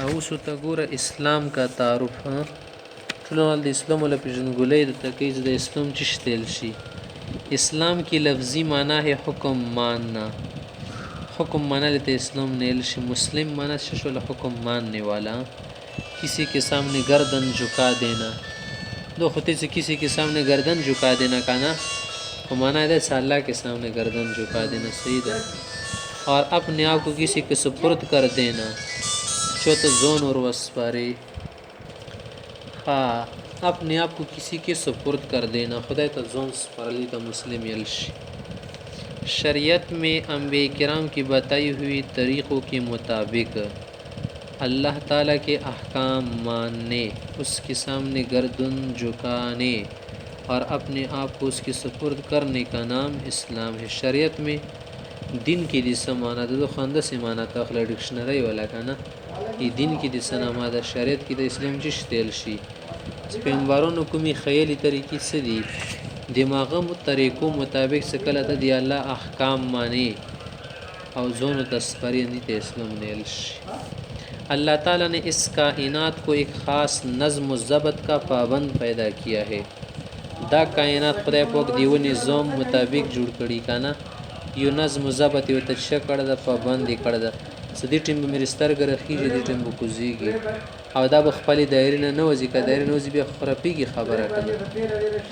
اوس ته ګوره اسلام کا تعارف ټول د اسلام له پیژنګولې د تکیز د اسلام چشتل شي. اسلام کی لفظی معنی ہے حکم ماننا. حکم مانا لیتے اسلام نیل شي. مسلم مانا ششول حکم ماننے والا. کسی کے سامنے گردن جھکا دینا. دو خطے سے کسی کے سامنے گردن جھکا دینا کا نا تو مانا ہے اللہ کے سامنے گردن جھکا دینا صحیح ہے. اور اپنے آپ کو کسی کے سپرد کر دینا چوت زون اور وسپارے. ہاں اپنے آپ کو کسی کے سپرد کر دینا خدا تا زون سپارلی تا مسلم یلش. شریعت میں انبیاء کرام کی بتائی ہوئی طریقوں کے مطابق اللہ تعالیٰ کے احکام ماننے، اس کے سامنے گردن جھکانے اور اپنے آپ کو اس کے سپرد کرنے کا نام اسلام ہے. شریعت میں دین کی دسه معنا د خنده سي معنا تخله ډکشنری ولا کنه ای دین کی دسه نامه د شریعت کی د اسلام چشتل شي. پیغمبرانو کومي خیالي طریقې سدي دماغه طریقو مطابق سکله ته دی الله احکام مانی او زونو تسپری نه اسلام نیل شي. اللہ تعالی نے اس کائنات کو ایک خاص نظم و ضبط کا پابند پیدا کیا ہے. دا کائنات خدای پاک دیو نظام مطابق جوړ کړي کنه یو نظم و ضبط یو تشکړه د پابند کړه د سدي ټیم مرستر غرخیږي د ټیم کوزيږي او دا بخپل دایره نه نوځي ک دایره نوځي به خرابيږي خبره کنه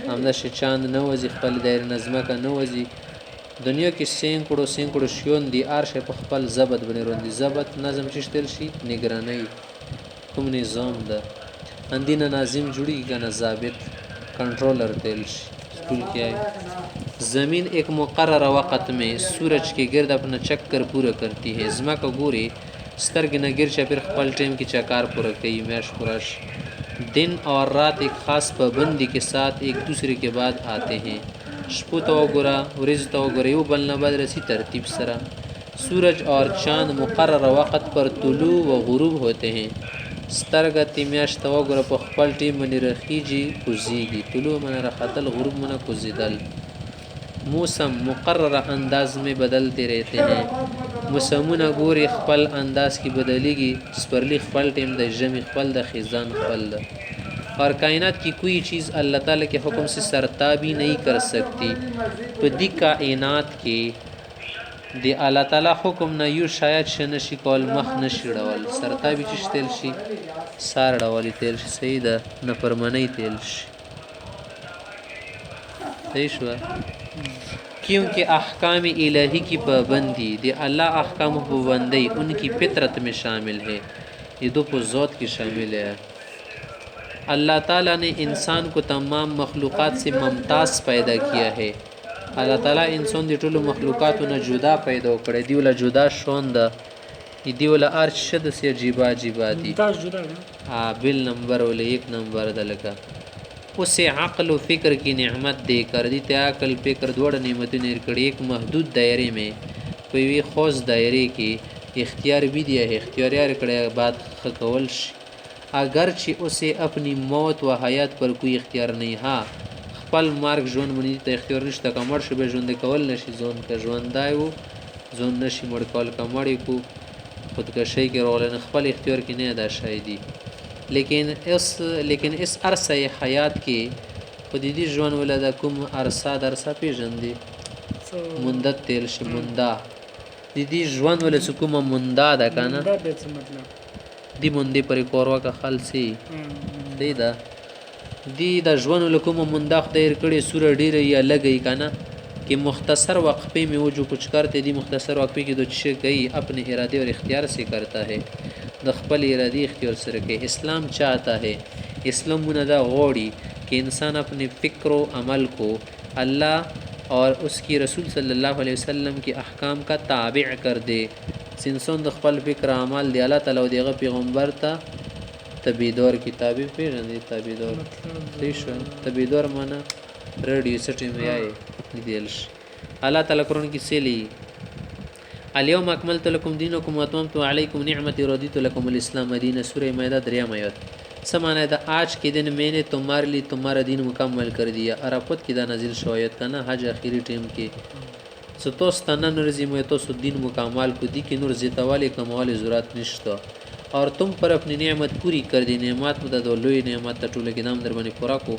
همدا شي چاند نوځي خپل دایره نظمه ک نوځي دنیا کې سینکړو شیون دی ارشه په خپل ضبط باندې روندي ضبط نظم چشتل شي نگرانی کوم نظام ده اندینه ناظم جوړی کنه ضابط کنټرولر تل شي. स्कूल क्या है ज़मीन एक मुकर्रर वक़्त में सूरज के गिर्द अपना चक्कर पूरा करती है. ज़मा का गोरे स्तर्ग न गिरचा फिर खपल टाइम की चकार पूरा कई मैश पुरश. दिन और रात एक ख़ास पाबंदी के साथ एक दूसरे के बाद आते हैं. शपो तो गोरा उरिज तो गोरे वो बलना बाद रसी तरतीब सरा. सूरज और चाँद मुकर्रर वक़्त पर तुलू व गुरूब होते हैं. سترګه تیمیاش تو غره په خپل ټیم باندې رخیږي کوزيږي. طلوع من رخاتل غروب من کوزیدل. موسم مقرر انداز میں بدلتے رہتے ہیں. موسمونه ګوري خپل انداز کی بدلیږي. سپرلی خپل ټیم د جمی خپل د خزان خپل د اور کائنات کی کوئی چیز اللہ تعالی کے حکم سے سرتابی نہیں کر سکتی. په دې کائنات کې دی الله تعالی حکم نه یو شاید شنشي کول مخ نشي ډول سرتابي چشتل شي سار ډول تل شي صحیح ده نه پرمنۍ تل شي صحیح شو. کیونکہ احکام الہی کی پابندی دی اللہ احکام پابندی ان کی فطرت میں شامل ہے. یہ دو کو ذات کی شامل ہے. اللہ تعالی نے انسان کو تمام مخلوقات سے ممتاز پیدا کیا ہے. اللہ تعالی انسان دی ټولو مخلوقاتو نه جدا پیدا کړی دی ولا جدا شون ده دی ولا ارش شد سی عجیبا دی تاج جدا ها بل نمبر ولا ایک نمبر ده لگا اسے عقل و فکر کی نعمت دے کر دی ته عقل فکر دوړ نعمتونه کړي ایک محدود دائرے میں کوئی خاص دائرے کې اختیار بھی دیا ہے. اختیار کړي بعد خکول اگرچہ اسے اپنی موت و حیات پر کوئی اختیار نہیں. ها خپل مارک ژوند باندې ته اختیار نشته کمر شو به ژوند کول نشي ځون کا ژوندای وو ځون نشي مړ کول کمړی کو خودکشي کې رول خپل اختیار کې نه ادا شایدي. لیکن اس عرصه حیات کې خودی ژوند ولدا کوم عرصه پیژندې مندت تل شي موندا دی ژوند ول کومه موندا ده کنه دی مونده پر کوروا کا خلسي دی دا دی د ژوند لکوم مندا خدای کړي سوره ډیره یا لګی کنه کہ مختصر وقفے میں وہ جو کچھ کرتے دی مختصر وقفے کی دو چیزیں گئی اپنے ارادے اور اختیار سے کرتا ہے. د خپل ارادی اختیار سره کې اسلام چاہتا ہے اسلام مندا غوڑی کہ انسان اپنے فکر و عمل کو اللہ اور اس کی رسول صلی اللہ علیہ وسلم کے احکام کا تابع کر دے. انسان د خپل فکر عمل دی الله تعالی او دغه پیغمبر ته تبیدور کتابی پیژنې تبیدور دیشو تبیدور معنا ریډیو سټی مې آی دیلش. الله تعالی قرآن کې سلی الیوم اکملت لکم دینکم واتممت علیکم نعمتی رضیت لکم الاسلام دین. سورہ مائدہ 3 آیت سمانا ہے آج کے دن میں نے تمہارے لیے تمہارا دین مکمل کر دیا. عرفت کی دا نازل شوایت کا نا حج اخیری ٹیم کے ستوستانہ نرزی میں تو دین مکمل کو دی کہ نور زیتوالی کموالی ضرورت نشتا और तुम पर अपनी नेमत पूरी कर दी, नेमत मतलब दो लोई नेमत टोले के नाम दर बने पूरा को,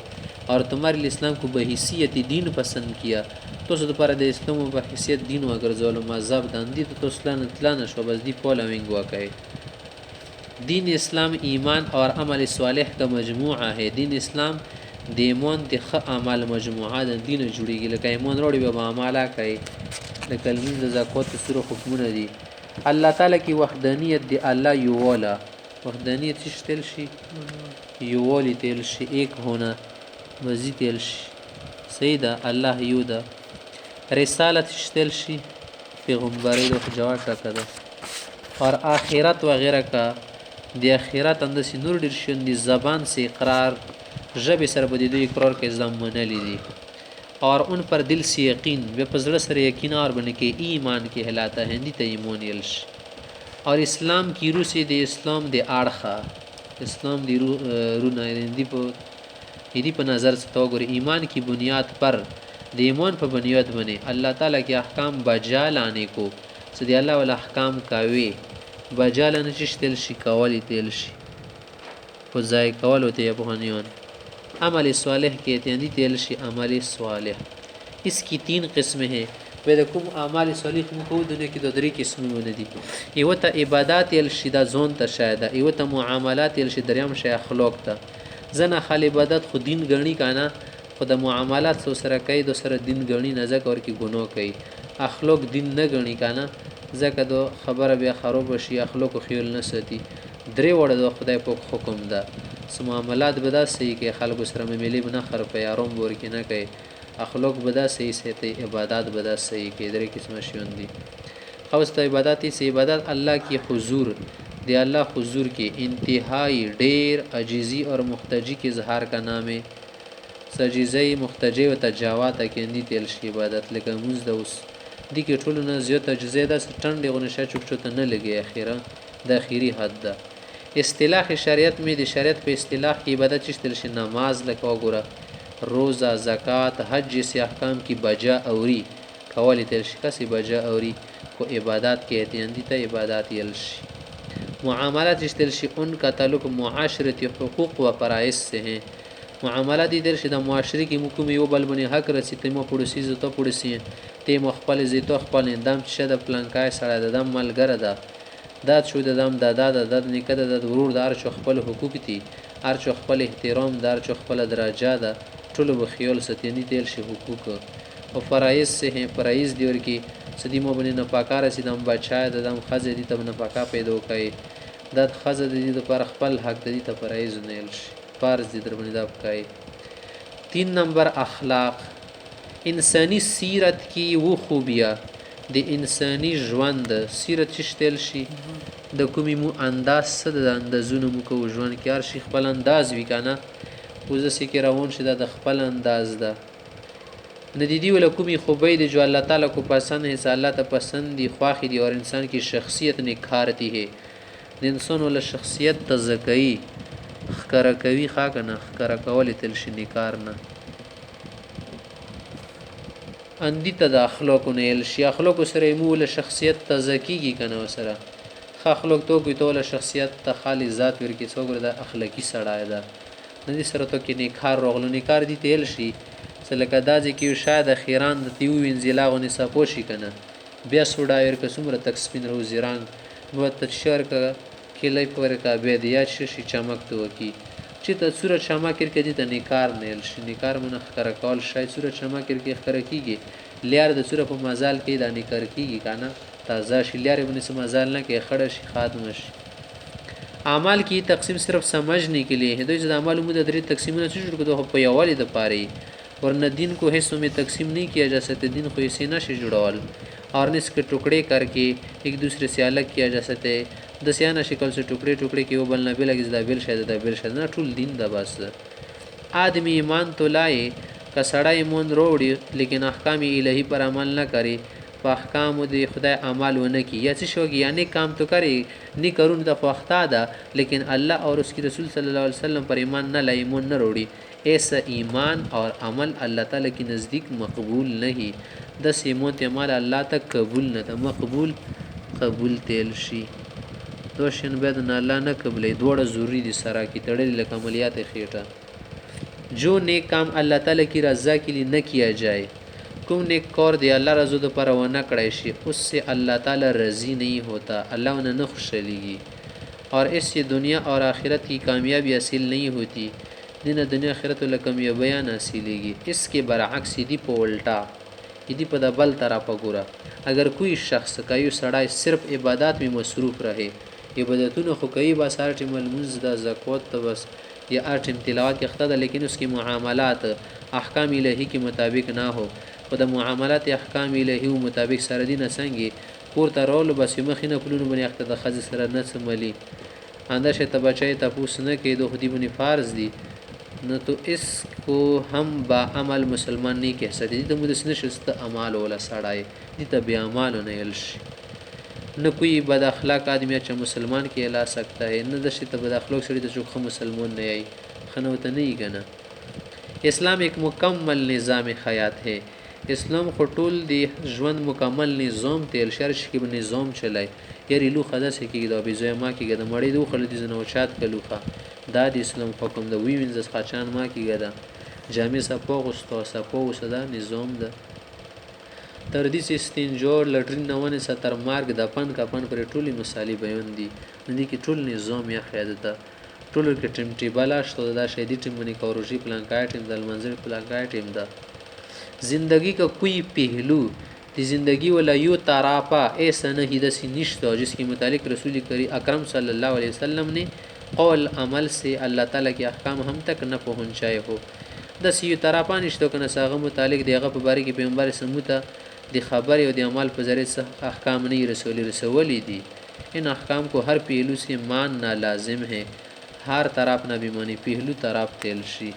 और तुम्हारे लिए इस्लाम को बहैसियत दीन पसंद किया तो सद पर दे इस्लाम बहैसियत दीन अगर ज़ाल मज़हब दांदी तो इस्लाम इतलान शो बस दी पोला विंगवा कहे। दीन इस्लाम ईमान और अमल सालेह का मजमुआ है। दीन इस्लाम देमोन ते ख अमल मजमुआ दीन जुड़ेगी लका ईमान रोड़ी बाबा अमाला कहे लकलमीन ज़कात सुर हुक्म दी अल्लाह ताला की वहदानियत दी अल्लाह युवाला वहदानियत तेल शी युवाली तेल शी एक होना मज़ीद तेल शी सईदा अल्लाह युदा रिसालत तेल शी पैगम्बरी दो जवाब का दा और आखिरत वगैरह का दी आखिरत अंदर से नूर डिरशन दी ज़बान से इकरार जब सर बदी दो इकरार के इल्ज़ाम मना ली दी और उन पर दिल से यकीन बेपजड़ सर यकीन और बने के ईमान के हिलाता है दी तयमोन यल्श और इस्लाम की रू से दे इस्लाम दे आड़खा इस्लाम दी रू यदि पर नज़र से तो ईमान की बुनियाद पर दे ईमान पर बुनियाद बने अल्लाह ताला के अहकाम बजा लाने को सदी अल्लाह वाला अहकाम कावे बजा लाने चिश तेल शी कवाली तेल शी फजाय कवाल होते अबहानियन अमल सालेह के तंदी तेल शी अमल सालेह इसकी 3 किस्में हैं। वेदकुम अमल सालेह को दुनिया की 2 किस्में में दी इवता इबादत यल शिदा जोन त शायदा इवता मुआमलात यल शिदरियम शय अखलाक ता जना खाल इबादत खुद दिन गणी काना खुद मुआमलात सो सर कई दो सर दिन गणी नजक और की गुनाह कई अखलाक दिन न गणी काना जका दो खबर बया खराब शी अखलाक खियल न सती द्रे वड़ दो खुदाय पे हुक्म दा मुआमलात बदा सही के खल्क सर में मिली बना खर पे यारों बोर की ना कहे अखलाक बदा सही से ते इबादत बदा सही के दरे किस्म शिवन दी खवस्त इबादती से इबादत अल्लाह की हुजूर दे अल्लाह हुजूर के इंतहाई ढेर अजीज़ी और मुख्तजी के इजहार का नाम है सजीज़ई मुख्तजे व तजावात के अंदी तेल शी इबादत लेकिन मुझ उस दी के ठुल न ज़्यादा तजज़ेदा से टंडे और नशा चुप चुप न लगे आखिरा द आखिरी हद दा इस्तिलाह शरीयत में दी शरीयत पे इस्तिलाह की इबादत चिश तेल शी नमाज लका गुरा रोज़ा ज़कात हज जैसे अहकाम की बजा औरी कवाली तेल शी का सी बजा औरी को इबादत के एहतियाती ता इबादत यल्शी मुआमलात चिश तेल शी उनका ताल्लुक़ मुआशरती हुकूक़ व फ़राइज़ से हैं। मुआमलात इधर शिदा मुआशरे की मुकुम यो बल बने हक रसी तम पड़ोसी तो पड़ोसी ते मखपल जितो अखपल दम शद प्लंकाय सड़ा दम मल गरदा दाद शुद दम दादा दाद निकद दाद वरूर दार चखपल हुकूक थी आर चखपल एहतराम दार चखपल दराजा दा टुल बखियल सत्यनी तेल से हुकूक और फ़राइज़ से हैं फ़राइज़ दिवर की सदीमो बने नपाकार सिदम बचाए दम खज दी तब नपाका पैदो कई दाद खज दी तो पर अखपल हक दी तो फ़राइज़ नेल फ़ार्ज दी दर बने दब कई 3 नंबर अखलाक इंसानी सीरत की वो खूबियाँ द इंसानी ژوند सीरत चिश्तेल शी द कोमी मु अंदाज सद अंदाजुन मु को ژوند क्यार शी खपल अंदाज विकाना उज से के रावन शदा द खपल अंदाज दा नदीदी वला कोमी खूबी द जो अल्लाह ताला को पसंद है अल्लाह ता पसंद दी ख्वाही दी और इंसान की शख्सियत निखारती है इंसान वाला शख्सियत तज़कई खरा कवी खाक ना खरा कवल तल शी निकारना अंदी तद अखलाक नेल शी अखलाक सरे मूल शख्सियत तज़की की कना वसरा अखलाक तो कोई तो शख्सियत त खाली ज़ात वर की सोगर दा अखलाकी सड़ाय दा नदी सर तो कि निखार रोगलो निकार दी तेल शी सलका दाजे की शायद अखीरान तीउ इंजिला व निसापोशी कना बिया सुडायर का सुमर तक स्पिन रो जिरान मुतशर का किले पर का बेदिया शी चमक तो की चित सूरज शमा करके दी त निकार नेल शी निकार मन खरा कॉल शायद सूरज शमा करके खरा कीगे लियार द सूरज पर मजाल के दा निकार कीगी काना ताजा शिलियार बने से मजाल ना के खड़ा शी खात्मश अमाल की तकसीम सिर्फ समझने के लिए है तो इस अमाल में दरी तकसीम न शुरू को तो वाली द पारी और न दिन को हिस्सों में तकसीम नहीं किया जा सकते दिन को इसी न से जुड़ावल और न इसके टुकड़े करके एक दूसरे से अलग किया जा सकते दसियाना शिकल से टुकड़े टुकड़े के वो बलना बिल दा बिल शायद ना ठुल दिन दा बस आदमी ईमान तो लाए का सड़ा ईमान रोड़ी लेकिन अहकाम इलाही पर अमल न करे अहकाम दे खुदा अमाल व न की या होगी यानी काम तो करे नहीं करूँ द फ़ख्ता दा लेकिन अल्लाह और उसकी रसूल सल्लल्लाहु अलैहि वसल्लम पर ईमान न लाई ईमान न रोड़ी ऐसा ईमान और अमल अल्लाह ताला की नज़दीक मकबूल नहीं 10 ईमान अमल अल्लाह तक कबूल न था मकबूल कबूल तेल शी دو شین بیا د الله نه قبلې دوړه ضروری دي سره کی تړلې لکه عملیات خېټه जो नेक काम अल्लाह ताला की रज़ा के लिए न किया जाए कुम नेक कौर दे अल्लाह रज़ो दो पर वना कड़ैशी उससे अल्लाह ताला रज़ी नहीं होता अल्लाह उन्हें न खुश लेगी और इससे दुनिया और आखिरत की कामयाबी हासिल नहीं होती दिन दुनिया आखिरत ल कामयाबियाँ हासिलेगी इसके बरअक्स यदि पे उल्टा यदि पे बल तरफ गोरा अगर कोई शख्स कई सड़ा सिर्फ इबादत में मसरूफ़ रहे इबादतों खो कई बासार टिमल मुजदा ज़क़वत बस या आठम तिलावत के अख्ता लेकिन उसकी मुआमलात अहकाम इलाही के मुताबिक ना हो खुद मुआमलात अहकाम इलाही मुताबिक सरदी न संगे कोर तरौल बस मखिन फलून बने अख्ता खज सर न समली अंदर से तबचे तपूस न के दो खुदी बनी फ़ार्ज दी न तो इसको हम बाअमल मुसलमान नहीं कह सकते तो मुझे नशस्त अमाल वाला सड़ाए दी तब अमाल नयल्श न कोई बद अखलाक आदमी अच्छा मुसलमान के ला सकता है न दशे तो बद अखलाक सड़ी तो चोखा मुसलमान नहीं आई खनवत नहीं गना इस्लाम एक मुकम्मल निज़ाम हयात है इस्लाम खटूल दी जवन मुकम्मल निज़ाम तेल शर्श की निज़ाम चलाए यार लू खदा से की दो बिजमा की गदा मड़ी दो खल दी जनौशात का लूखा दाद इस्लाम हुक्म द वी विंज खाचान मा की गदा जामी सपो गुस्तो सपो सदा निज़ाम द तردیس استنجور لټرین نوونه ستر مارګ د پن کپن پر ټولي مصالې بیان دي ندي کې ټول نظام یا خیادته ټول کې ټیم ټیبلا شته دا شهدي ټیم منی کوروجی پلان کا ټیم د منظر پلان کا ټیم دا زندگی کا کوئی پہلو دی زندگی ولا یو طرفا ایسا نہیں دسی نشتا جس کے متعلق رسول کریم اکرم صلی اللہ علیہ وسلم نے قول عمل سے اللہ تعالی کے احکام ہم تک نہ پہنچائے ہو دس یو طرفا نشته کنه ساغه متعلق دیغه په باره کې پیغمبر سموته دی خبر او دی عمل په ذریعے احکام نہیں رسولی دی ان احکام کو ہر پہلو سے ماننا لازم ہے ہر طرف نہ بھی مانی پہلو طرف تیل شی